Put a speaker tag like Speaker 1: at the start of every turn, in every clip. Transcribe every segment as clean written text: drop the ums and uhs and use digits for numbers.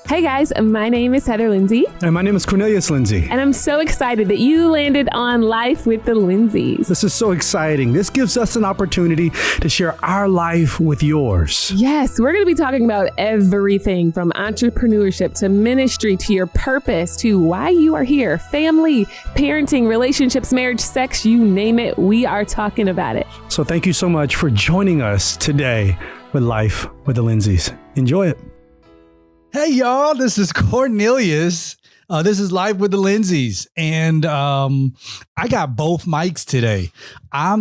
Speaker 1: Hey guys, my name is Heather Lindsey.
Speaker 2: And my name is Cornelius Lindsey.
Speaker 1: And I'm so excited that you landed on Life with the Lindseys.
Speaker 2: This is so exciting. This gives us an opportunity to share our life with yours.
Speaker 1: Yes, we're going to be talking about everything from entrepreneurship to ministry to your purpose to why you are here, family, parenting, relationships, marriage, sex, you name it. We are talking about it.
Speaker 2: So thank you so much for joining us today with Life with the Lindseys. Enjoy it.
Speaker 3: Hey, y'all, this is Cornelius. This is Life with the Lindseys. And I got both mics today. I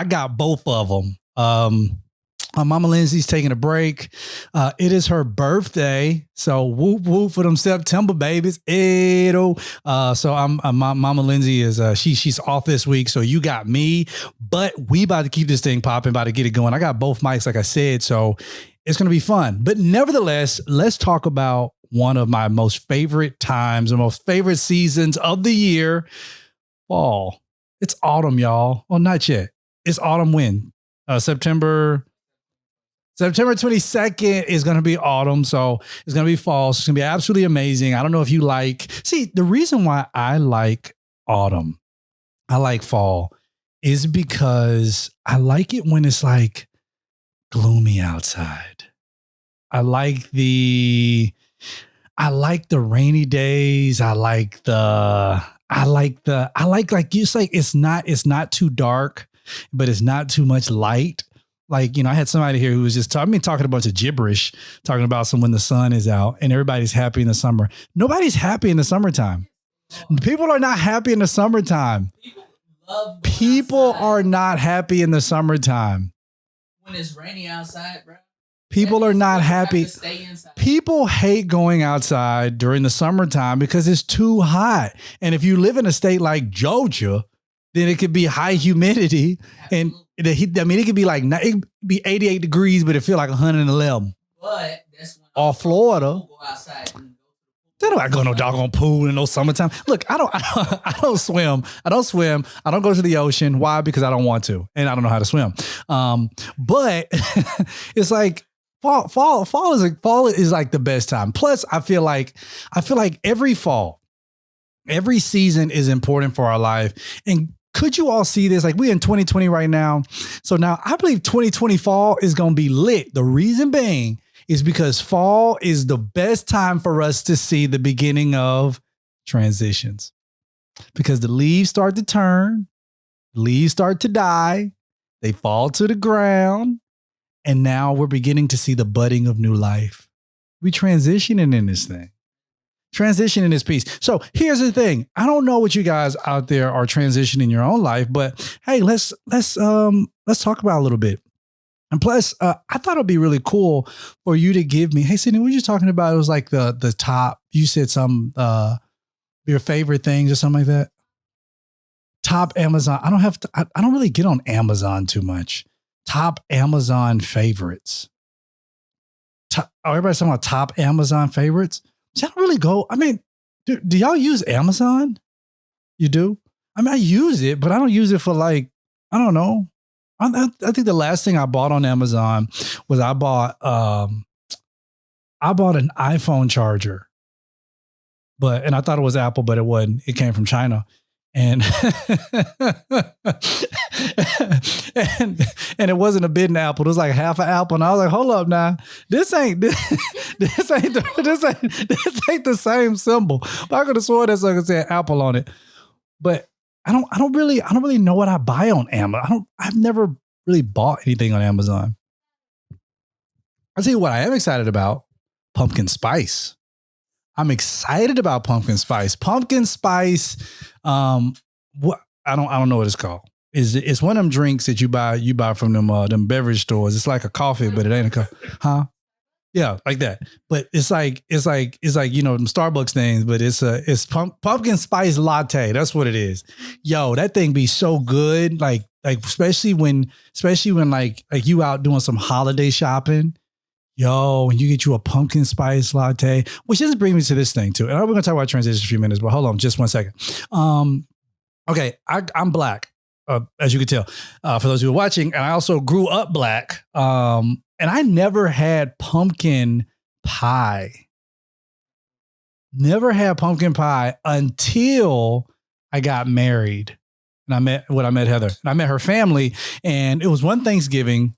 Speaker 3: got both of them. My Mama Lindsay's taking a break. It is her birthday. So whoop, whoop for them September babies. So my Mama Lindsay is, she's off this week. So you got me, but we about to keep this thing popping, about to get it going. I got both mics, like I said, so it's going to be fun. But nevertheless, let's talk about one of my most favorite times and most favorite seasons of the year, fall. It's autumn, y'all. Well, not yet. It's autumn when? September 22nd is going to be autumn. So it's going to be fall. So it's going to be absolutely amazing. I don't know if you the reason why I like autumn, I like fall, is because I like it when it's like gloomy outside. I like the rainy days. Like you say, it's not too dark, but it's not too much light. Like, I had somebody here who was just talking a bunch of gibberish, talking about when the sun is out and everybody's happy in the summer. Nobody's happy in the summertime. People are not happy in the summertime. People are not happy in the summertime.
Speaker 4: When it's rainy outside, bro.
Speaker 3: People are not happy. People hate going outside during the summertime because it's too hot. And if you live in a state like Georgia, then it could be high humidity. Absolutely. And it could be it could be 88 degrees, but it feel like 111.
Speaker 4: But that's when
Speaker 3: or Florida.
Speaker 4: Go outside.
Speaker 3: They don't go no doggone pool in no summertime. Look, I don't swim. I don't go to the ocean. Why? Because I don't want to, and I don't know how to swim. But it's like fall is like the best time. Plus, I feel like every fall, every season is important for our life. And could you all see this? Like, we're in 2020 right now. So now I believe 2020 fall is going to be lit. The reason being is because fall is the best time for us to see the beginning of transitions, because the leaves start to turn, leaves start to die, they fall to the ground, and now we're beginning to see the budding of new life. We transitioning in this thing, transition in this piece. So here's the thing. I don't know what you guys out there are transitioning in your own life, but hey, let's talk about it a little bit. And plus, I thought it'd be really cool for you to give me, hey, Sydney, what were you talking about? It was like the top, you said some, your favorite things or something like that. Top Amazon. I don't really get on Amazon too much. Top Amazon favorites. Everybody's talking about top Amazon favorites. I don't really go. I mean, do y'all use Amazon? You do? I mean, I use it, but I don't use it for I don't know. I think the last thing I bought on Amazon was I bought an iPhone charger, and I thought it was Apple, but it wasn't. It came from China, and and it wasn't a bit an Apple. It was like half an Apple, and I was like, hold up now, this ain't the same symbol. But I could have sworn that sucker said Apple on it, but I don't really know what I buy on Amazon. I've never really bought anything on Amazon. I'll tell you what I am excited about: pumpkin spice. I'm excited about pumpkin spice. Pumpkin spice. What I don't know what it's called. It's one of them drinks that you buy from them beverage stores. It's like a coffee, but it ain't a coffee. Huh? Yeah, like that. But it's like them Starbucks things, but it's pumpkin spice latte. That's what it is. Yo, that thing be so good. Like especially when you out doing some holiday shopping. Yo, when you get you a pumpkin spice latte, which just brings me to this thing too. And we're gonna talk about transition in a few minutes, but hold on just 1 second. Okay, I'm Black, as you can tell, for those who are watching, and I also grew up Black. And I never had pumpkin pie. Never had pumpkin pie until I got married. And I met Heather. And I met her family. And it was one Thanksgiving.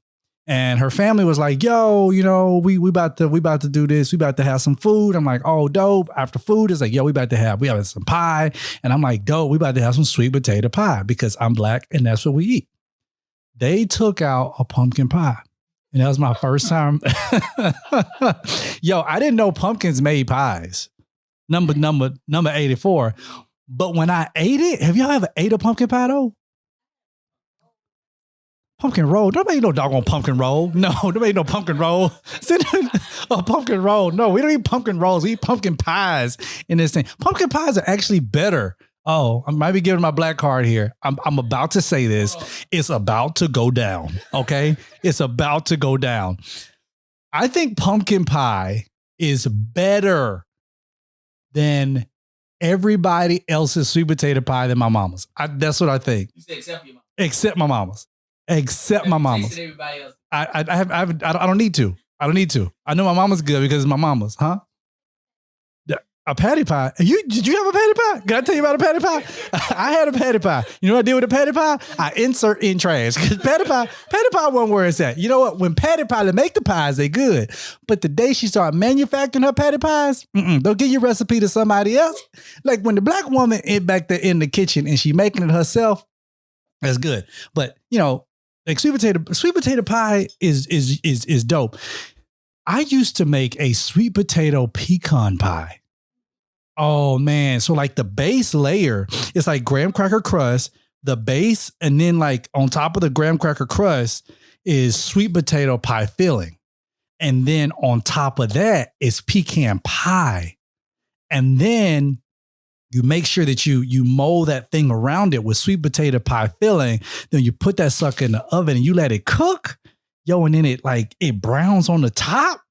Speaker 3: And her family was like, yo, you know, we about to do this. We about to have some food. I'm like, oh, dope. After food, it's like, yo, we have some pie. And I'm like, dope, we about to have some sweet potato pie because I'm Black and that's what we eat. They took out a pumpkin pie. And that was my first time. Yo, I didn't know pumpkins made pies. Number 84. But when I ate it, have y'all ever ate a pumpkin pie though? Pumpkin roll. Nobody eat no doggone pumpkin roll. No, nobody eat no pumpkin roll. A pumpkin roll. No, we don't eat pumpkin rolls. We eat pumpkin pies in this thing. Pumpkin pies are actually better. Oh, I might be giving my Black card here. I'm about to say this. It's about to go down. Okay? It's about to go down. I think pumpkin pie is better than everybody else's sweet potato pie than my mama's. That's what I think.
Speaker 4: You said except your mom.
Speaker 3: Except my mama's. Except my mama's.
Speaker 4: Everybody else.
Speaker 3: I don't need to. I don't need to. I know my mama's good because it's my mama's, huh? A patty pie. Did you have a patty pie? Can I tell you about a patty pie? I had a patty pie. You know what I did with a patty pie? I insert in trash. Because patty pie wasn't where it's at. You know what? When patty pie, they make the pies, they good. But the day she started manufacturing her patty pies, they'll give you a recipe to somebody else. Like when the Black woman is back there in the kitchen and she making it herself, that's good. But you know, like sweet potato pie is dope. I used to make a sweet potato pecan pie. Oh man. So like the base layer is like graham cracker crust, the base, and then like on top of the graham cracker crust is sweet potato pie filling. And then on top of that is pecan pie. And then you make sure that you mold that thing around it with sweet potato pie filling. Then you put that sucker in the oven and you let it cook. Yo, and then it browns on the top.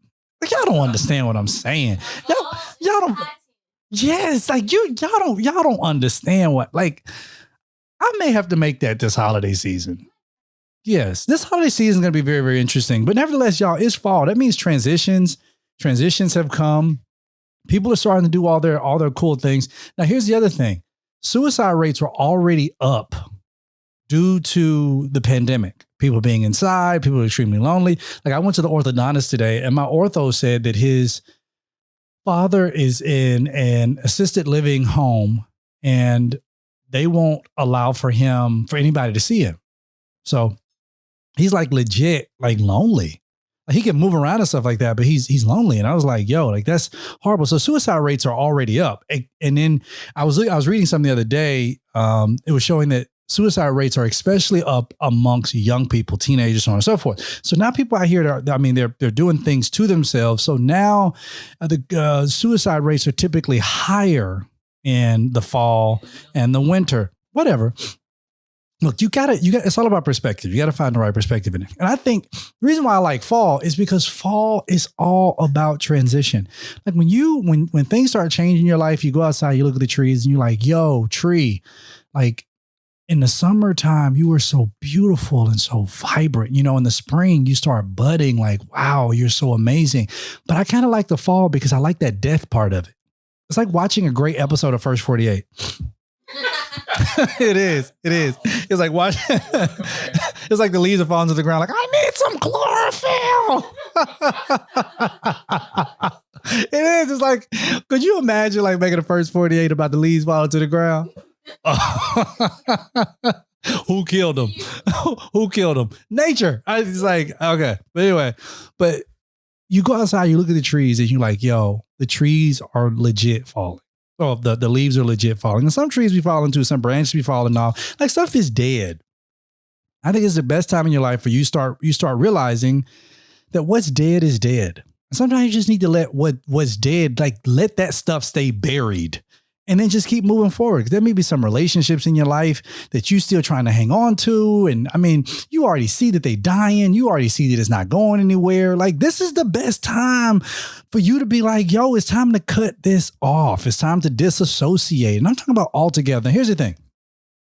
Speaker 3: Like y'all don't understand what I'm saying. Y'all don't. Yes, like y'all don't understand what, like, I may have to make that this holiday season. Yes, this holiday season is going to be very, very interesting. But nevertheless, y'all, it's fall. That means transitions have come. People are starting to do all their cool things. Now, here's the other thing. Suicide rates were already up due to the pandemic. People being inside, people are extremely lonely. Like I went to the orthodontist today and my ortho said that his father is in an assisted living home and they won't allow for anybody to see him. So he's like legit, like lonely. Like he can move around and stuff like that, but he's lonely. And I was like, yo, like that's horrible. So suicide rates are already up. And then I was reading something the other day. It was showing that suicide rates are especially up amongst young people, teenagers, so on and so forth. So now people out here, they're doing things to themselves. So now the suicide rates are typically higher in the fall and the winter, whatever. Look, you got it's all about perspective. You got to find the right perspective in it. And I think the reason why I like fall is because fall is all about transition. Like when things start changing in your life, you go outside, you look at the trees and you're like, yo, tree, like, in the summertime, you were so beautiful and so vibrant. You know, in the spring, you start budding like, wow, you're so amazing. But I kind of like the fall because I like that death part of it. It's like watching a great episode of First 48. It is. It's like watching. It's like the leaves are falling to the ground. Like, I need some chlorophyll. It is. It's like, could you imagine like making a First 48 about the leaves falling to the ground? Who killed them? Who killed them? Nature. I was like, okay. But anyway, you go outside, you look at the trees and you're like, yo, the trees are legit falling. Oh, the leaves are legit falling. And some trees be falling too, some branches be falling off. Like stuff is dead. I think it's the best time in your life for you start realizing that what's dead is dead. And sometimes you just need to let what's dead, like let that stuff stay buried. And then just keep moving forward. There may be some relationships in your life that you still trying to hang on to. And I mean, you already see that they dying. You already see that it's not going anywhere. Like this is the best time for you to be like, yo, it's time to cut this off. It's time to disassociate. And I'm talking about altogether. Here's the thing.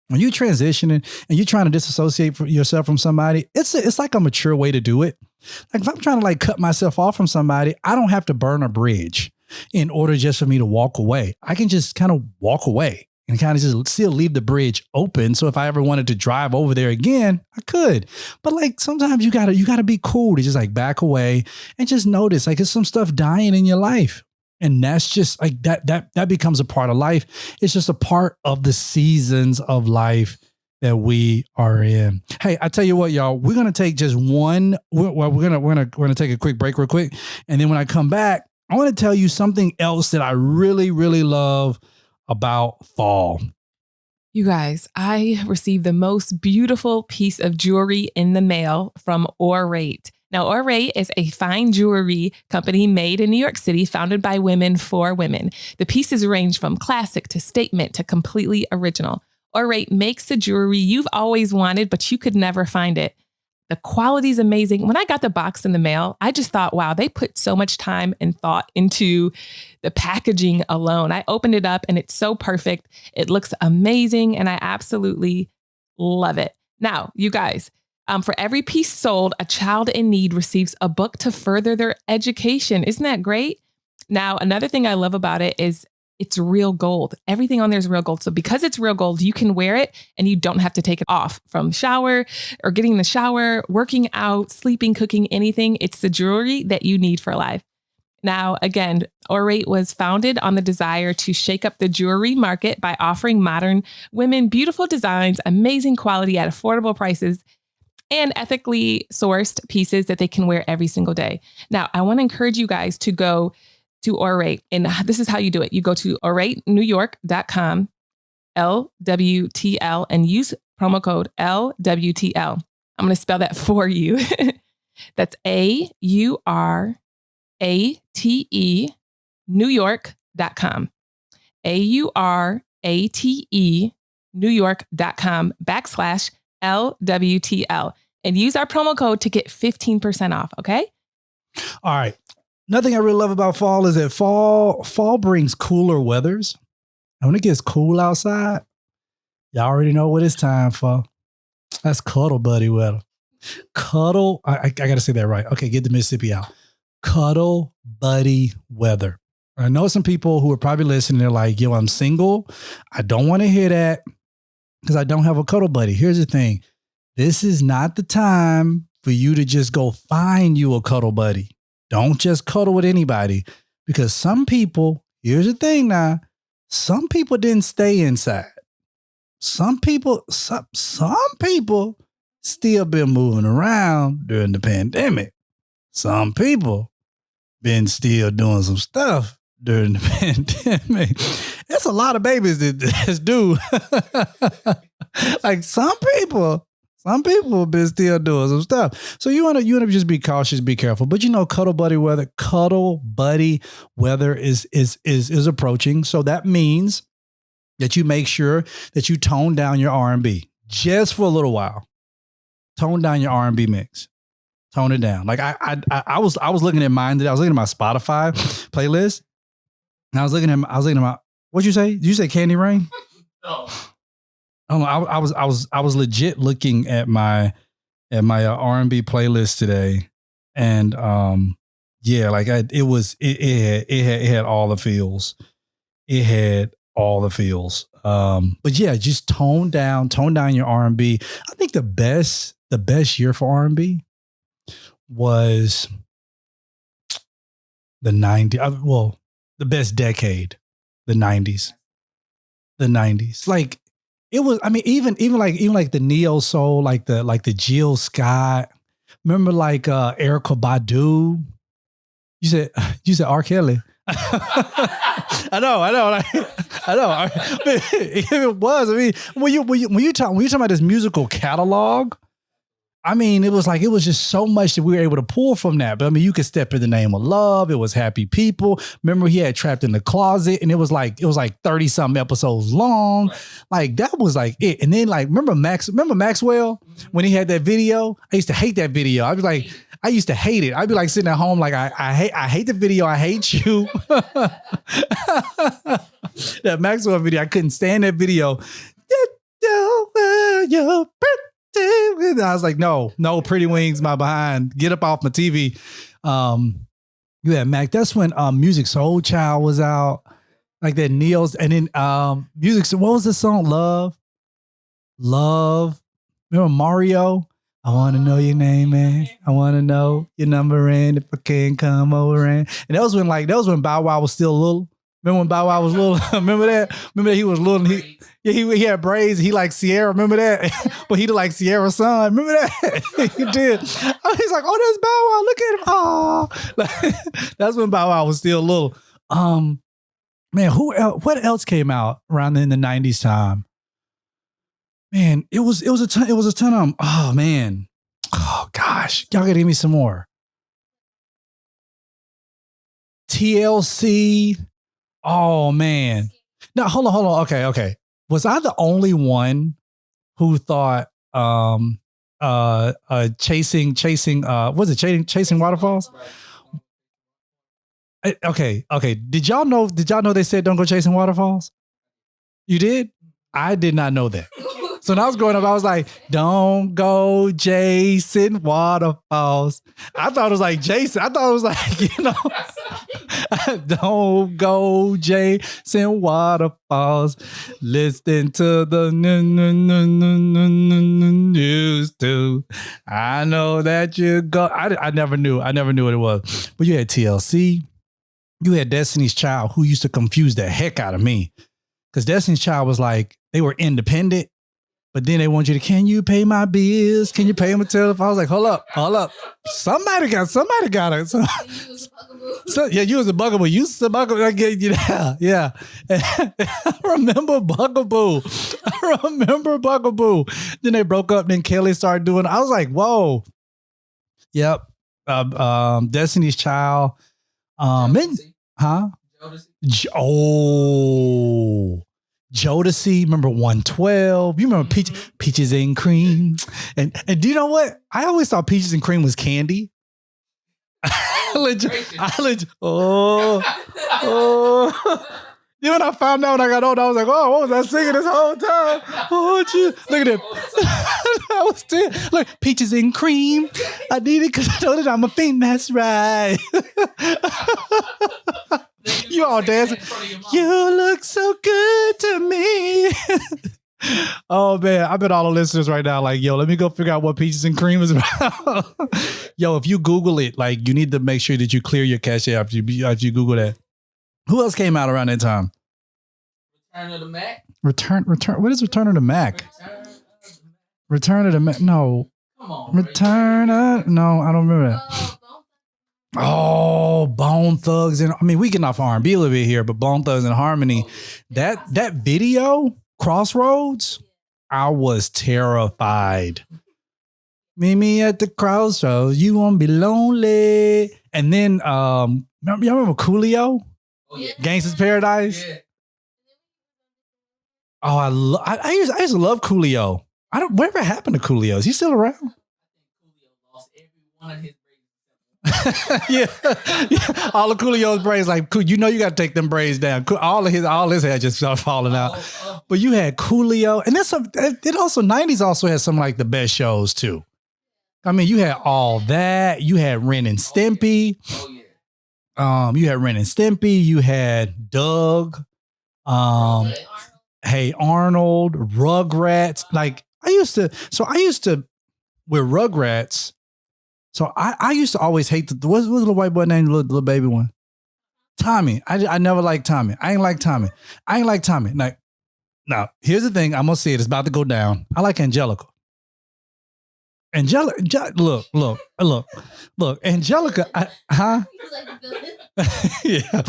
Speaker 3: When you're transitioning and you're trying to disassociate yourself from somebody, it's like a mature way to do it. Like if I'm trying to like cut myself off from somebody, I don't have to burn a bridge. in order just for me to walk away. I can just kind of walk away and kind of just still leave the bridge open. So if I ever wanted to drive over there again, I could. But like sometimes you gotta be cool to just like back away and just notice like there's some stuff dying in your life. And that's just like that becomes a part of life. It's just a part of the seasons of life that we are in. Hey, I tell you what, y'all, we're gonna take just one. We're gonna take a quick break real quick, and then when I come back, I want to tell you something else that I really, really love about fall.
Speaker 1: You guys, I received the most beautiful piece of jewelry in the mail from Orate. Now, Orate is a fine jewelry company made in New York City, founded by women for women. The pieces range from classic to statement to completely original. Orate makes the jewelry you've always wanted, but you could never find it. The quality is amazing. When I got the box in the mail, I just thought, wow, they put so much time and thought into the packaging alone. I opened it up and it's so perfect. It looks amazing and I absolutely love it. Now, you guys, for every piece sold, a child in need receives a book to further their education. Isn't that great? Now, another thing I love about it is it's real gold. Everything on there is real gold. So because it's real gold, you can wear it and you don't have to take it off from shower or getting in the shower, working out, sleeping, cooking, anything. It's the jewelry that you need for life. Now, again, Orate was founded on the desire to shake up the jewelry market by offering modern women beautiful designs, amazing quality at affordable prices, and ethically sourced pieces that they can wear every single day. Now, I want to encourage you guys to go to Orate. And this is how you do it. You go to oratenewyork.com, LWTL, and use promo code LWTL. I'm going to spell that for you. That's AURATE, Newyork.com. AURATE, Newyork.com /LWTL. And use our promo code to get 15% off. Okay.
Speaker 3: All right. Another thing I really love about fall is that fall brings cooler weathers. And when it gets cool outside, y'all already know what it's time for. That's Cuddle Buddy weather. Cuddle, I got to say that right. Okay, get the Mississippi out. Cuddle Buddy weather. I know some people who are probably listening, they're like, yo, I'm single. I don't want to hear that because I don't have a cuddle buddy. Here's the thing. This is not the time for you to just go find you a cuddle buddy. Don't just cuddle with anybody because some people, here's the thing now, some people didn't stay inside. Some people still been moving around during the pandemic. Some people been still doing some stuff during the pandemic. It's a lot of babies that do. Like some people have been still doing some stuff. So you want to just be cautious, be careful. But you know, Cuddle Buddy weather is approaching. So that means that you make sure that you tone down your R&B just for a little while. Tone down your R&B mix. Tone it down. Like I was looking at mine today. I was looking at my Spotify playlist, and I was looking at what'd you say? Did you say Candy Rain?
Speaker 4: No.
Speaker 3: I was legit looking at my R&B playlist today, and yeah, like it had all the feels. It had all the feels. But yeah, just tone down your R&B. I think the best year for R&B was the 90s. Well, the best decade, the 90s. The 90s. Like it was, I mean, even like the neo soul, like the Jill Scott. Remember like Erykah Badu? You said R. Kelly. I know. It was. I mean, when you talk about this musical catalog, I mean, it was just so much that we were able to pull from that. But I mean, you could Step in the Name of Love. It was Happy People. Remember, he had Trapped in the Closet, and it was like 30 something episodes long. Like that was like it. And then like remember Maxwell when he had that video? I used to hate that video. I used to hate it. I'd be like sitting at home like I hate the video. I hate you. That Maxwell video, I couldn't stand that video. I was like, no, Pretty Wings, my behind. Get up off my TV. You had Mac. That's when Music Soul Child was out. Like that Neil's. And then Music. What was the song? Love. Remember Mario? I want to know your name, man. I want to know your number and if I can come over and that was when Bow Wow was still little. Remember when Bow Wow was little? Remember that? Remember that he was little and he had braids. He liked Sierra. Remember that? But he did like Sierra's son. Remember that? He did. He's like, oh, there's Bow Wow. Look at him. Oh, that's when Bow Wow was still little. Man, who else? What else came out around in the 90s time? Man, it was a ton of them. Oh man. Oh gosh. Y'all gotta give me some more. TLC. Oh man. Now hold on. Okay. Was I the only one who thought chasing Waterfalls? Okay. Did y'all know they said don't go chasing waterfalls? You did? I did not know that. So when I was growing up, I was like, don't go chasing waterfalls. I thought it was like Jason. I thought it was like, don't go chasing waterfalls. Listen to the news too. I know that you go. I never knew what it was. But you had TLC. You had Destiny's Child, who used to confuse the heck out of me. Because Destiny's Child was like, they were independent. But then they want you to, can you pay my bills? Can you pay my telephone? I was like, hold up. Somebody got it. So yeah, you was a bugaboo. You was a bugaboo. Yeah. I remember Bugaboo. Then they broke up. Then Kelly started doing it. I was like, whoa. Yep. Destiny's Child. Jodeci, remember 112? You remember Peaches and Cream? And do you know what? I always thought Peaches and Cream was candy. You know when I found out when I got old, I was like, oh, what was I singing this whole time? Oh, geez. Look at it. I was still, look, Peaches and Cream. I need it because I know that I'm a fiend. That's right. You all dancing. You look so good to me. Oh man, I bet all the listeners right now like, yo, let me go figure out what Peaches and Cream is about. Yo, if you Google it, like you need to make sure that you clear your cache after you Google that. Who else came out around that time?
Speaker 4: Return of the Mac.
Speaker 3: Return. What is Return of the Mac? Return of the Mac. No.
Speaker 4: Come on.
Speaker 3: No, I don't remember that. Oh, Bone Thugs and we getting off R&B a little bit here, but Bone Thugs and Harmony, that video, Crossroads, I was terrified. Meet me at the crossroads, you won't be lonely. And then, y'all remember Coolio?
Speaker 4: Oh, yeah.
Speaker 3: Gangsta's Paradise?
Speaker 4: Yeah.
Speaker 3: Oh, I used to love Coolio. Whatever happened to Coolio? Is he still around?
Speaker 4: Coolio lost every one of his
Speaker 3: yeah. All of Coolio's braids, like, you you got to take them braids down. All his hair just started falling out. But you had Coolio, and it also 90s also had some like the best shows too. You had all that. You had Ren and Stimpy.
Speaker 4: Oh yeah.
Speaker 3: You had Ren and Stimpy. You had Doug. Hey Arnold, Rugrats. Like I used to with Rugrats. So I used to always hate what's the little white boy name, the little baby one? Tommy. I never liked Tommy. I ain't like Tommy. Like, now, here's the thing. I'm going to say it. It's about to go down. I like Angelica. Look. Angelica, huh? Yeah.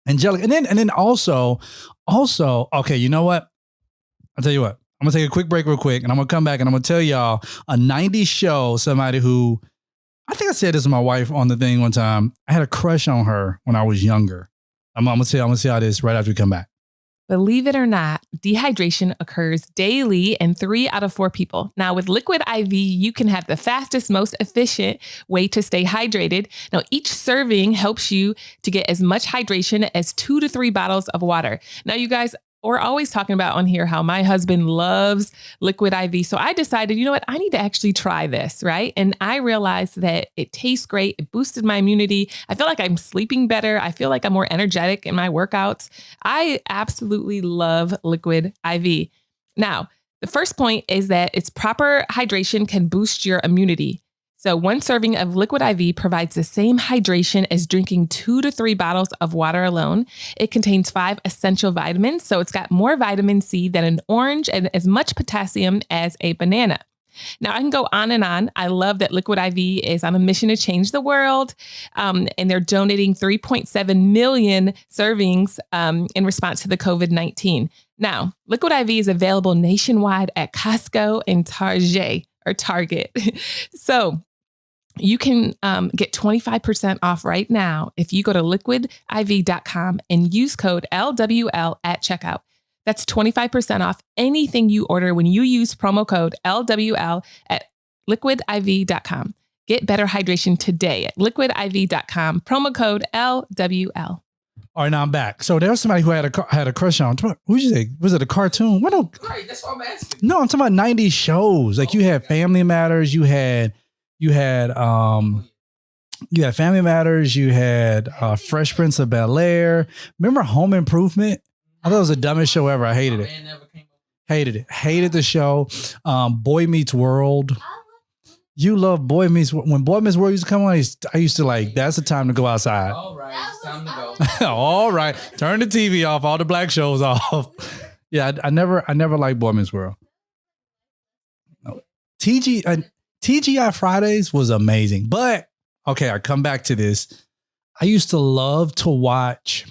Speaker 3: Angelica. And then also, okay, you know what? I'll tell you what. I'm going to take a quick break real quick, and I'm going to come back, and I'm going to tell y'all a 90s show, somebody who, I think I said this to my wife on the thing one time. I had a crush on her when I was younger. I'm going to see how this right after we come back.
Speaker 1: Believe it or not, dehydration occurs daily in 3 out of 4 people. Now, with Liquid IV, you can have the fastest, most efficient way to stay hydrated. Now, each serving helps you to get as much hydration as 2 to 3 bottles of water. Now, you guys, we're always talking about on here how my husband loves liquid IV. So I decided, you know what, I need to actually try this, right? And I realized that it tastes great. It boosted my immunity. I feel like I'm sleeping better. I feel like I'm more energetic in my workouts. I absolutely love liquid IV. Now, the first point is that its proper hydration can boost your immunity. So one serving of liquid IV provides the same hydration as drinking 2 to 3 bottles of water alone. It contains 5 essential vitamins, so it's got more vitamin C than an orange and as much potassium as a banana. Now, I can go on and on. I love that Liquid IV is on a mission to change the world, and they're donating 3.7 million servings in response to the COVID-19. Now, Liquid IV is available nationwide at Costco and Target. So you can get 25% off right now if you go to liquidiv.com and use code LWL at checkout. That's 25% off anything you order when you use promo code LWL at liquidiv.com. Get better hydration today at liquidiv.com, promo code LWL.
Speaker 3: All right, now I'm back. So there was somebody who had a crush on. Who'd you say? Was it a cartoon? What?
Speaker 4: Right, that's what I'm asking.
Speaker 3: No, I'm talking about 90s shows. Like you had Family Matters, you had Family Matters, you had Fresh Prince of Bel-Air. Remember Home Improvement? I thought it was the dumbest show ever. I hated it. Hated it. Hated the show. Boy Meets World. You love Boy Meets World. When Boy Meets World used to come on, I used to like, that's the time to go outside.
Speaker 4: All right, it's time to go.
Speaker 3: All right. Turn the TV off, all the black shows off. Yeah, I never liked Boy Meets World. No. TGI Fridays was amazing. But okay, I come back to this. I used to love to watch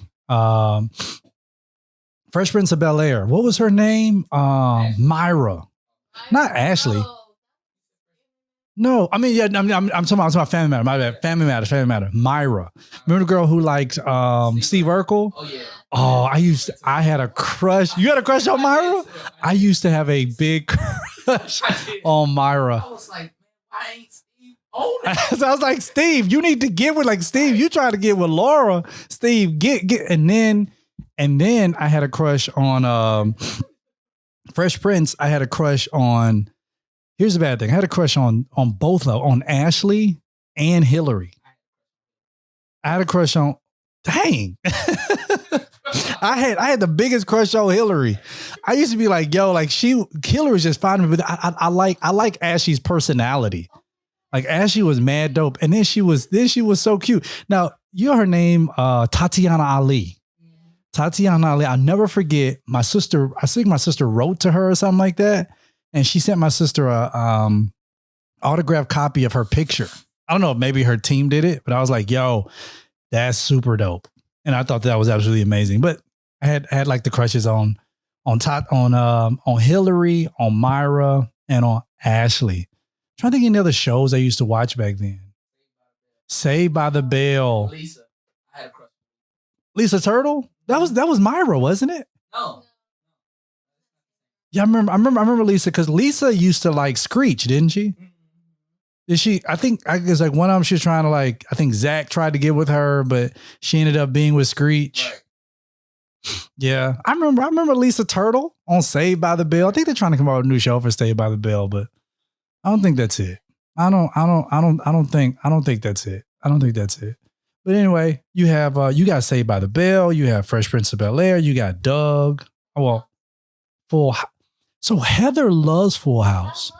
Speaker 3: Fresh Prince of Bel-Air. What was her name? Myra. Not Ashley. No, I mean, yeah, I'm talking about Family Matter. My bad. Family Matter. Myra. Remember the girl who liked Steve Urkel?
Speaker 4: Oh, yeah.
Speaker 3: Oh, I had a crush. You had a crush on Myra? I used to have a big crush on Myra.
Speaker 4: I was like, why ain't Steve on it?
Speaker 3: So I was like, Steve, you need to get with like Steve. You try to get with Laura. Steve, get. And then I had a crush on Fresh Prince. I had a crush on. Here's the bad thing. I had a crush on both of them, on Ashley and Hillary. I had a crush on. Dang. I had the biggest crush on Hillary. I used to be like, yo, like Hillary's just fine, but I like Ashley's personality. Like Ashley was mad dope, and then she was so cute. Now you know her name, Tatiana Ali. Tatiana Ali. I'll never forget my sister. I think my sister wrote to her or something like that, and she sent my sister a autographed copy of her picture. I don't know if maybe her team did it, but I was like, yo, that's super dope. And I thought that was absolutely amazing. But I had like the crushes on Hillary, on Myra, and on Ashley. I'm trying to think of any other shows I used to watch back then. Saved by the Bell.
Speaker 4: Lisa. I had a crush.
Speaker 3: Lisa Turtle? That was Myra, wasn't it?
Speaker 4: No.
Speaker 3: Yeah, I remember Lisa, because Lisa used to like Screech, didn't she? Did she? I guess like one of them she was trying to like, I think Zach tried to get with her, but she ended up being with Screech. Right. Yeah. I remember Lisa Turtle on Saved by the Bell. I think they're trying to come out with a new show for Saved by the Bell, but I don't think that's it. I don't think that's it. I don't think that's it. But anyway, you have you got Saved by the Bell, you have Fresh Prince of Bel-Air, you got Doug. Oh, well, so Heather loves Full House.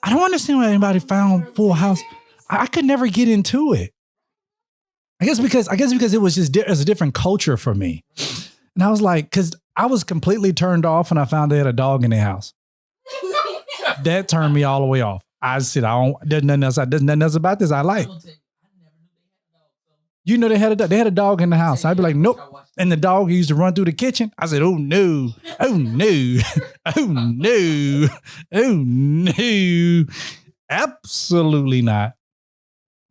Speaker 3: I don't understand why anybody found Full House. I could never get into it. I guess because it was just as a different culture for me. And I was like, because I was completely turned off when I found they had a dog in their house. That turned me all the way off. I said, there's nothing else about this I like. You know, they had a dog in the house. I'd be like, nope. And the dog used to run through the kitchen. I said, oh no, oh no, oh no, oh no. Absolutely not.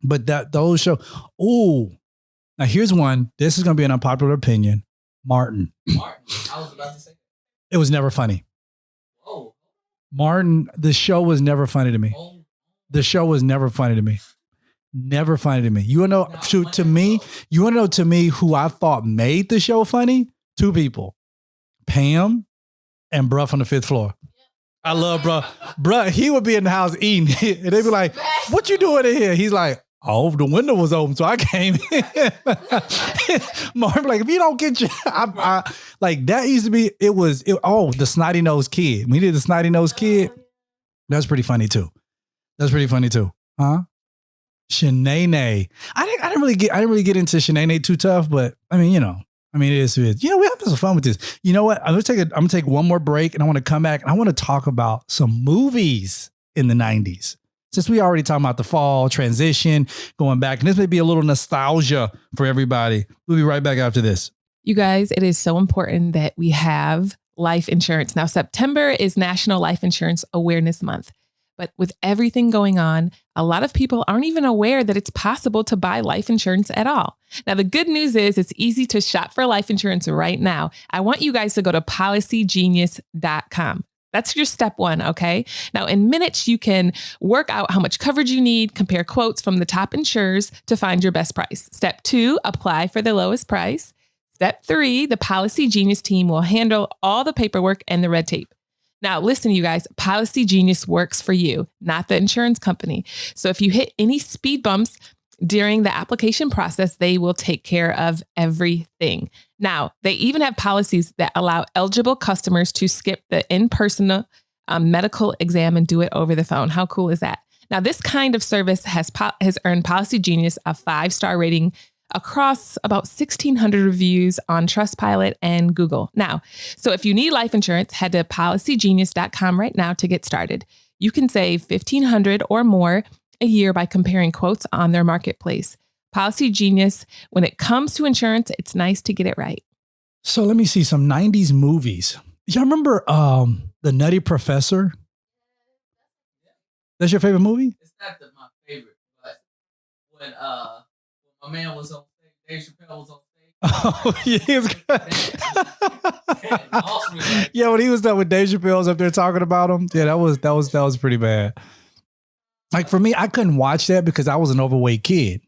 Speaker 3: But those show. Oh, now here's one. This is going to be an unpopular opinion. Martin.
Speaker 4: I was about to say.
Speaker 3: It was never funny.
Speaker 4: Oh.
Speaker 3: Martin, the show was never funny to me.
Speaker 4: Oh.
Speaker 3: The show was never funny to me. Never funny to me. You want to know to me who I thought made the show funny? Two people. Pam, and bruh from the 5th floor. I love bruh. Bruh, he would be in the house eating. And they'd be like, what you doing in here? He's like, oh, the window was open, so I came in. Mark, like, if you don't get your, like that used to be, the snotty nosed kid. We did the snotty nosed kid. That's pretty funny too. Huh? Shanae. I didn't really get into Shanae too tough, but I mean, it is. We have some fun with this. You know what? I'm gonna take one more break, and I want to come back and I want to talk about some movies in the 90s. Since we already talking about the fall transition, going back, and this may be a little nostalgia for everybody. We'll be right back after this.
Speaker 1: You guys, it is so important that we have life insurance. Now, September is National Life Insurance Awareness Month. But with everything going on, a lot of people aren't even aware that it's possible to buy life insurance at all. Now, the good news is it's easy to shop for life insurance right now. I want you guys to go to policygenius.com. That's your step one, okay? Now, in minutes, you can work out how much coverage you need, compare quotes from the top insurers to find your best price. Step 2, apply for the lowest price. Step 3, the Policy Genius team will handle all the paperwork and the red tape. Now, listen, you guys, Policy Genius works for you, not the insurance company. So if you hit any speed bumps during the application process, they will take care of everything. Now, they even have policies that allow eligible customers to skip the in-person medical exam and do it over the phone. How cool is that? Now, this kind of service has earned Policy Genius a 5-star rating across about 1,600 reviews on Trustpilot and Google. Now, so if you need life insurance, head to policygenius.com right now to get started. You can save $1,500 or more a year by comparing quotes on their marketplace. Policy Genius, when it comes to insurance, it's nice to get it right.
Speaker 3: So let me see some 90s movies. Y'all remember the Nutty Professor? That's your favorite movie?
Speaker 4: It's not my favorite, but when my man was on stage, Dave Chappelle was on stage.
Speaker 3: Oh, yeah, he was good. Yeah, when he was done with Dave Chappelle was up there talking about him. Yeah, that was pretty bad. Like for me, I couldn't watch that because I was an overweight kid.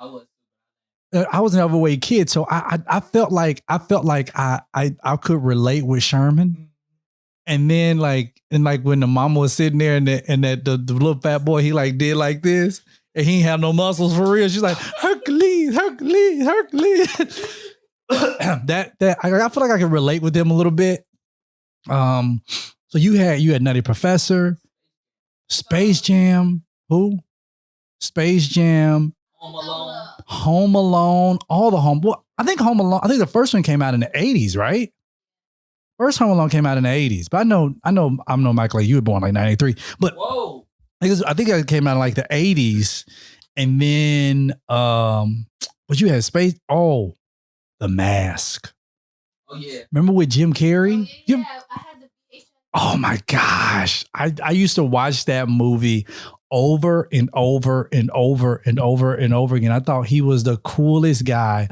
Speaker 3: I was an overweight kid, so I felt like I could relate with Sherman. And then when the mama was sitting there and the little fat boy, he like did like this. And he ain't have no muscles for real. She's like, Hercules. I feel like I can relate with them a little bit. So you had Nutty Professor, Space Jam. Who? Space Jam. Home Alone. All the Home. Well, I think Home Alone. I think the first one came out in the 80s, right? First Home Alone came out in the 80s. But I know, Michael, you were born like 93. But whoa. I think it came out in like the 80s. And then what you had Space? Oh, The Mask.
Speaker 4: Oh yeah.
Speaker 3: Remember with Jim Carrey?
Speaker 5: Oh, yeah. I had the VHS.
Speaker 3: Oh my gosh. I used to watch that movie over and over and over and over and over again. I thought he was the coolest guy.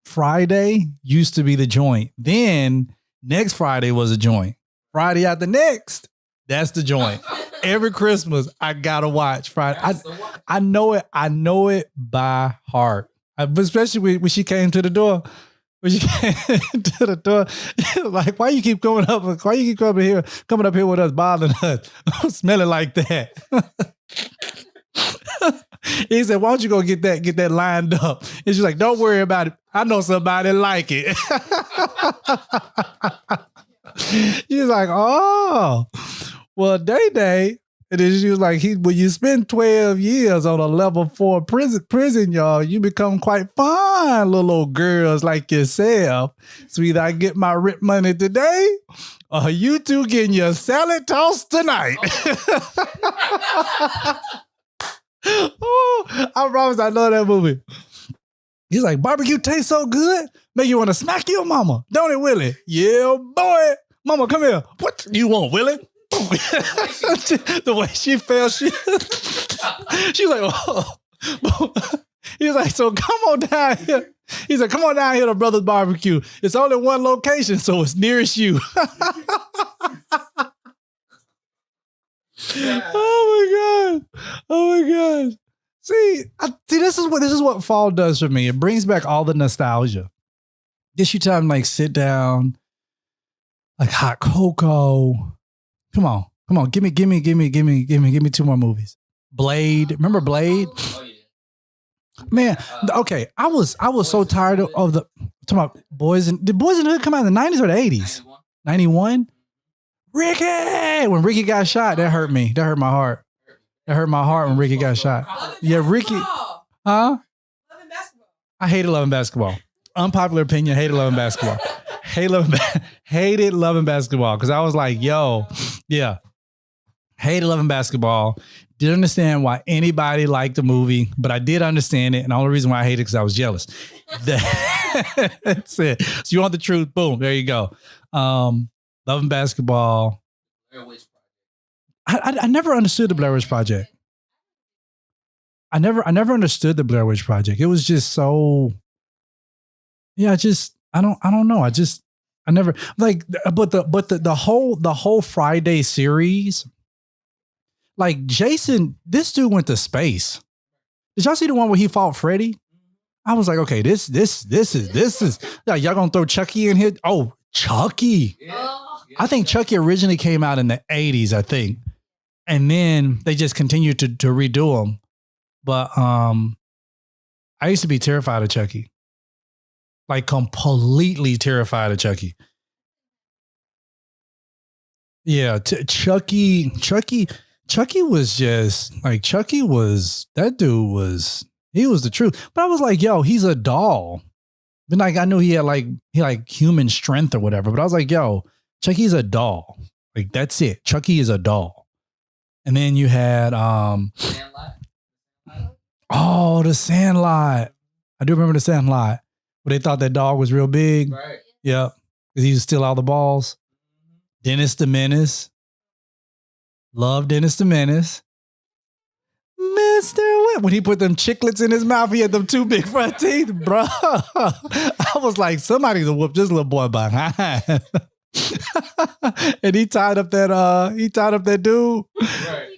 Speaker 3: Friday used to be the joint. Then next Friday was a joint. Friday after next, that's the joint. Every Christmas, I gotta watch Friday. I know it by heart. Especially when she came to the door. When she came to the door, like, why you keep coming up? Why you keep coming up here with us, bothering us? I'm smelling like that. He said, why don't you go get that lined up? And she's like, don't worry about it. I know somebody like it. She's like, oh, well, Day. And then she was like, when you spend 12 years on a level 4 prison, y'all, you become quite fine little old girls like yourself. So either I get my rent money today or you two getting your salad tossed tonight. Oh, I promise I love that movie. He's like, barbecue tastes so good, make you want to smack your mama. Don't it, Willie? Yeah, boy. Mama, come here. What you want, Willie? The way she fell, she's like, oh. He's like, so come on down here. He's like, come on down here to Brother's Barbecue. It's only one location, so it's nearest you. Oh my God. See, this is what fall does for me. It brings back all the nostalgia. Gets you time to like sit down, like hot cocoa. Come on. Give me 2 more movies. Blade. Remember Blade?
Speaker 4: Oh, yeah.
Speaker 3: Man, okay. I was so tired of the talking about Did Boys in the Hood come out in the 90s or the 80s? 91? Ricky! When Ricky got shot, that hurt me. That hurt my heart. That hurt my heart when Ricky got shot. Yeah, Ricky. Huh? I hated Loving Basketball. Unpopular opinion, hated Loving Basketball. Hated Loving Basketball. Because I was like, yo, yeah. Hated Loving Basketball. Didn't understand why anybody liked the movie, but I did understand it. And the only reason why I hated it because I was jealous. That's it. So you want the truth? Boom. There you go. Loving Basketball. I never understood the Blair Witch Project. I never understood the Blair Witch Project. It was just so, yeah, I don't know. I never like, but the whole Friday series, like Jason, this dude went to space. Did y'all see the one where he fought Freddy? I was like, okay, this is y'all gonna throw Chucky in here? Oh, Chucky. Yeah. I think Chucky originally came out in the 80s, I think. And then they just continued to redo them. But I used to be terrified of Chucky. Like completely terrified of Chucky. Yeah, Chucky was just like, he was the truth. But I was like, yo, he's a doll. Then like I knew he had human strength or whatever. But I was like, yo, Chucky's a doll. Like that's it. Chucky is a doll. And then you had
Speaker 4: Sandlot.
Speaker 3: The Sandlot. I do remember the Sandlot. But they thought that dog was real big.
Speaker 4: Right.
Speaker 3: Yeah. Because he used to steal all the balls. Dennis the Menace. Love Dennis the Menace. Mr. Whip. When he put them chiclets in his mouth, he had them 2 big front teeth. Bro. I was like, somebody to whoop this little boy behind. And he tied up that dude.
Speaker 4: Right.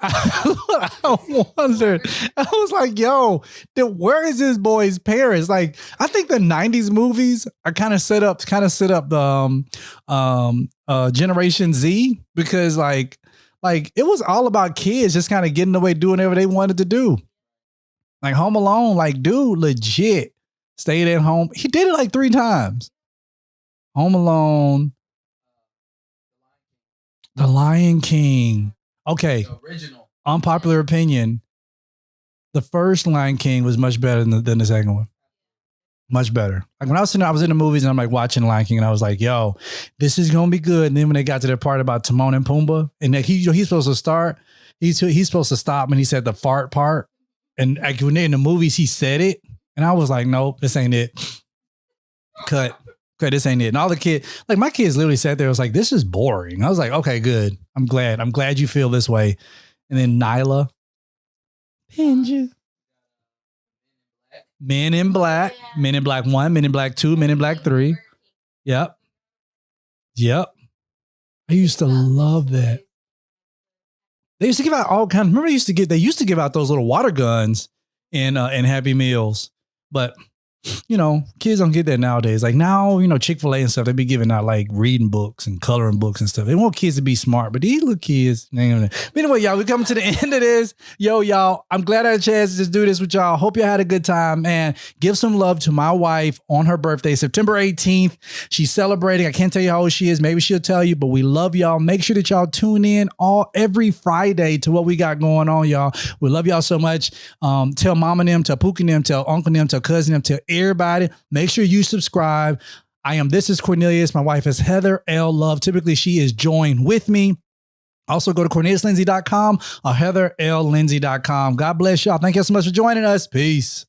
Speaker 3: I wondered. I was like, yo, where is this boy's parents? Like, I think the 90s movies are kind of set up the Generation Z, because like it was all about kids just kind of getting away doing whatever they wanted to do. Like Home Alone, like dude legit stayed at home. He did it like 3 times. Home Alone, The Lion King. Okay.
Speaker 4: The original.
Speaker 3: Unpopular opinion. The first Lion King was much better than the second one. Much better. Like when I was in the movies and I'm like watching Lion King and I was like, yo, this is going to be good. And then when they got to the part about Timon and Pumbaa and like he's supposed to start, he's supposed to stop and he said the fart part. And like when they're in the movies, he said it. And I was like, nope, this ain't it. Cut. This ain't it. And all the kids, like my kids literally sat there. I was like, this is boring. I was like, okay, good. I'm glad you feel this way. And then Nyla. Pinja. Men in Black. Men in Black 1, Men in Black 2, Men in Black 3. Yep. I used to love that. They used to give out all kinds. Remember they used to give out those little water guns in Happy Meals. But you know, kids don't get that nowadays. Like now, you know, Chick-fil-A and stuff, they be giving out like reading books and coloring books and stuff. They want kids to be smart, but these little kids, but anyway, y'all, we're coming to the end of this. Yo, y'all, I'm glad I had a chance to just do this with y'all. Hope y'all had a good time, and give some love to my wife on her birthday, September 18th. She's celebrating. I can't tell you how old she is. Maybe she'll tell you, but we love y'all. Make sure that y'all tune in every Friday to what we got going on, y'all. We love y'all so much. Tell mama and them, tell Pookie and them, tell uncle and them, tell cousin and them, tell everybody. Make sure you subscribe. This is Cornelius. My wife is Heather L. Love. Typically, she is joined with me. Also, go to CorneliusLindsey.com or HeatherLLindsey.com. God bless y'all. Thank you so much for joining us. Peace.